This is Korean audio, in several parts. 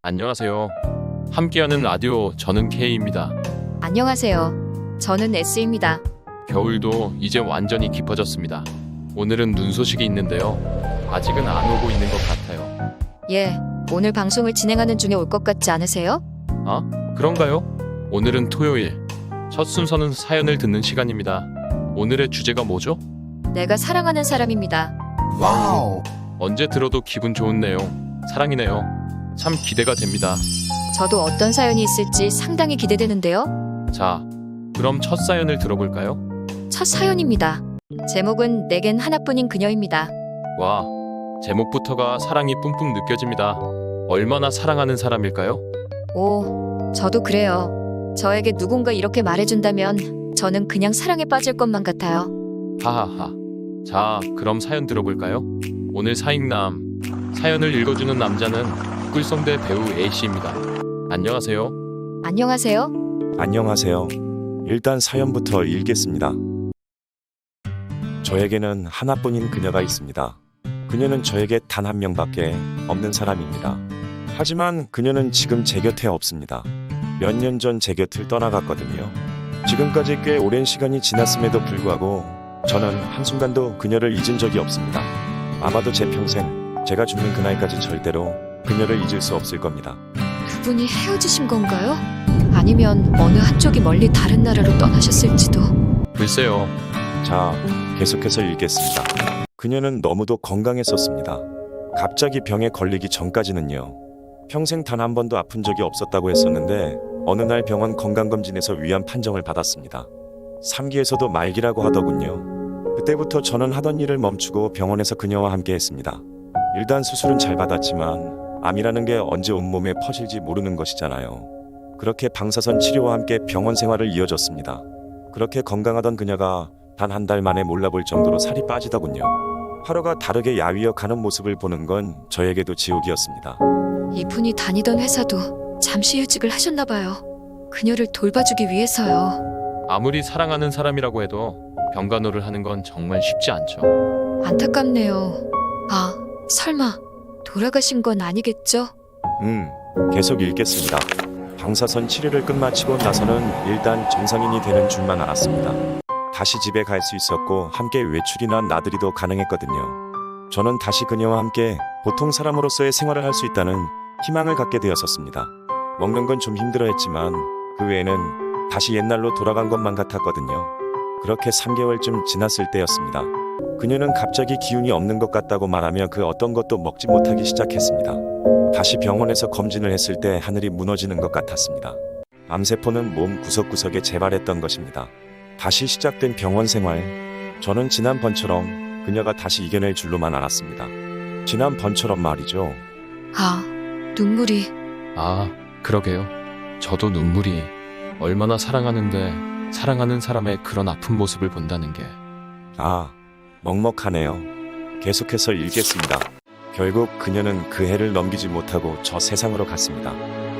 안녕하세요. 함께하는 라디오 저는 K입니다. 안녕하세요. 저는 S입니다. 겨울도 이제 완전히 깊어졌습니다. 오늘은 눈 소식이 있는데요. 아직은 안 오고 있는 것 같아요. 예, 오늘 방송을 진행하는 중에 올 것 같지 않으세요? 아, 그런가요? 오늘은 토요일. 첫 순서는 사연을 듣는 시간입니다. 오늘의 주제가 뭐죠? 내가 사랑하는 사람입니다. 와우. 언제 들어도 기분 좋은 내용. 사랑이네요. 참 기대가 됩니다. 저도 어떤 사연이 있을지 상당히 기대되는데요. 자, 그럼 첫 사연을 들어볼까요? 첫 사연입니다. 제목은 내겐 하나뿐인 그녀입니다. 와, 제목부터가 사랑이 뿜뿜 느껴집니다. 얼마나 사랑하는 사람일까요? 오, 저도 그래요. 저에게 누군가 이렇게 말해준다면 저는 그냥 사랑에 빠질 것만 같아요. 하하하. 자, 그럼 사연 들어볼까요? 오늘 사익남 사연을 읽어주는 남자는 꿀성대 배우 A씨입니다. 안녕하세요. 안녕하세요. 안녕하세요. 일단 사연부터 읽겠습니다. 저에게는 하나뿐인 그녀가 있습니다. 그녀는 저에게 단 한 명밖에 없는 사람입니다. 하지만 그녀는 지금 제 곁에 없습니다. 몇 년 전 제 곁을 떠나갔거든요. 지금까지 꽤 오랜 시간이 지났음에도 불구하고 저는 한순간도 그녀를 잊은 적이 없습니다. 아마도 제 평생 제가 죽는 그날까지 절대로 그녀를 잊을 수 없을 겁니다. 두 분이 헤어지신 건가요? 아니면 어느 한쪽이 멀리 다른 나라로 떠나셨을지도. 글쎄요. 자, 계속해서 읽겠습니다. 그녀는 너무도 건강했었습니다. 갑자기 병에 걸리기 전까지는요. 평생 단 한 번도 아픈 적이 없었다고 했었는데 어느 날 병원 건강검진에서 위암 판정을 받았습니다. 3기에서도 말기라고 하더군요. 그때부터 저는 하던 일을 멈추고 병원에서 그녀와 함께 했습니다. 일단 수술은 잘 받았지만 암이라는 게 언제 온몸에 퍼질지 모르는 것이잖아요. 그렇게 방사선 치료와 함께 병원 생활을 이어졌습니다. 그렇게 건강하던 그녀가 단 한 달 만에 몰라볼 정도로 살이 빠지더군요. 하루가 다르게 야위어 가는 모습을 보는 건 저에게도 지옥이었습니다. 이분이 다니던 회사도 잠시 휴직을 하셨나 봐요. 그녀를 돌봐주기 위해서요. 아무리 사랑하는 사람이라고 해도 병간호를 하는 건 정말 쉽지 않죠. 안타깝네요. 아, 설마 돌아가신 건 아니겠죠? 계속 읽겠습니다. 방사선 치료를 끝마치고 나서는 일단 정상인이 되는 줄만 알았습니다. 다시 집에 갈 수 있었고 함께 외출이나 나들이도 가능했거든요. 저는 다시 그녀와 함께 보통 사람으로서의 생활을 할 수 있다는 희망을 갖게 되었었습니다. 먹는 건 좀 힘들어했지만 그 외에는 다시 옛날로 돌아간 것만 같았거든요. 그렇게 3개월쯤 지났을 때였습니다. 그녀는 갑자기 기운이 없는 것 같다고 말하며 그 어떤 것도 먹지 못하기 시작했습니다. 다시 병원에서 검진을 했을 때 하늘이 무너지는 것 같았습니다. 암세포는 몸 구석구석에 재발했던 것입니다. 다시 시작된 병원 생활. 저는 지난번처럼 그녀가 다시 이겨낼 줄로만 알았습니다. 지난번처럼 말이죠. 아, 눈물이. 아, 그러게요. 저도 눈물이 얼마나 사랑하는데 사랑하는 사람의 그런 아픈 모습을 본다는 게. 아, 먹먹하네요. 계속해서 읽겠습니다. 결국 그녀는 그 해를 넘기지 못하고 저 세상으로 갔습니다.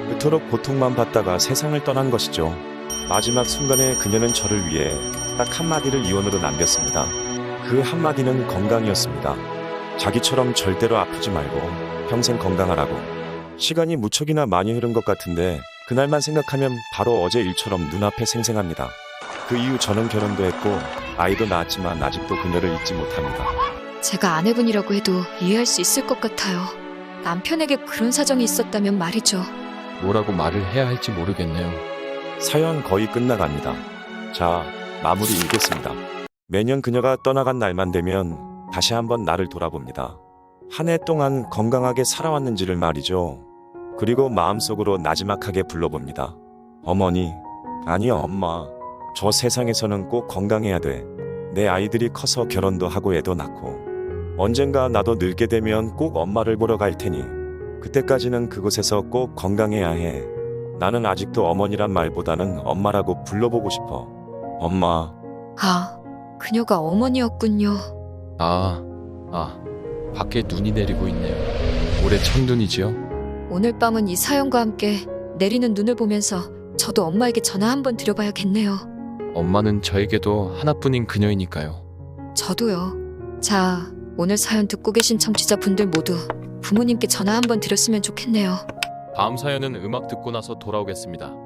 그토록 고통만 받다가 세상을 떠난 것이죠. 마지막 순간에 그녀는 저를 위해 딱 한마디를 이원으로 남겼습니다. 그 한마디는 건강이었습니다. 자기처럼 절대로 아프지 말고 평생 건강하라고. 시간이 무척이나 많이 흐른 것 같은데 그날만 생각하면 바로 어제 일처럼 눈앞에 생생합니다. 그 이후 저는 결혼도 했고 아이도 낳았지만 아직도 그녀를 잊지 못합니다. 제가 아내분이라고 해도 이해할 수 있을 것 같아요. 남편에게 그런 사정이 있었다면 말이죠. 뭐라고 말을 해야 할지 모르겠네요. 사연 거의 끝나갑니다. 자, 마무리 읽겠습니다. 매년 그녀가 떠나간 날만 되면 다시 한번 나를 돌아봅니다. 한 해 동안 건강하게 살아왔는지를 말이죠. 그리고 마음속으로 나지막하게 불러봅니다. 어머니, 아니요 엄마. 저 세상에서는 꼭 건강해야 돼. 내 아이들이 커서 결혼도 하고 애도 낳고 언젠가 나도 늙게 되면 꼭 엄마를 보러 갈 테니 그때까지는 그곳에서 꼭 건강해야 해. 나는 아직도 어머니란 말보다는 엄마라고 불러보고 싶어. 엄마. 아, 그녀가 어머니였군요. 밖에 눈이 내리고 있네요. 올해 첫눈이지요? 오늘 밤은 이 사연과 함께 내리는 눈을 보면서 저도 엄마에게 전화 한번 드려봐야겠네요. 엄마는 저에게도 하나뿐인 그녀이니까요. 저도요. 자, 오늘 사연 듣고 계신 청취자분들 모두 부모님께 전화 한번 드렸으면 좋겠네요. 다음 사연은 음악 듣고 나서 돌아오겠습니다.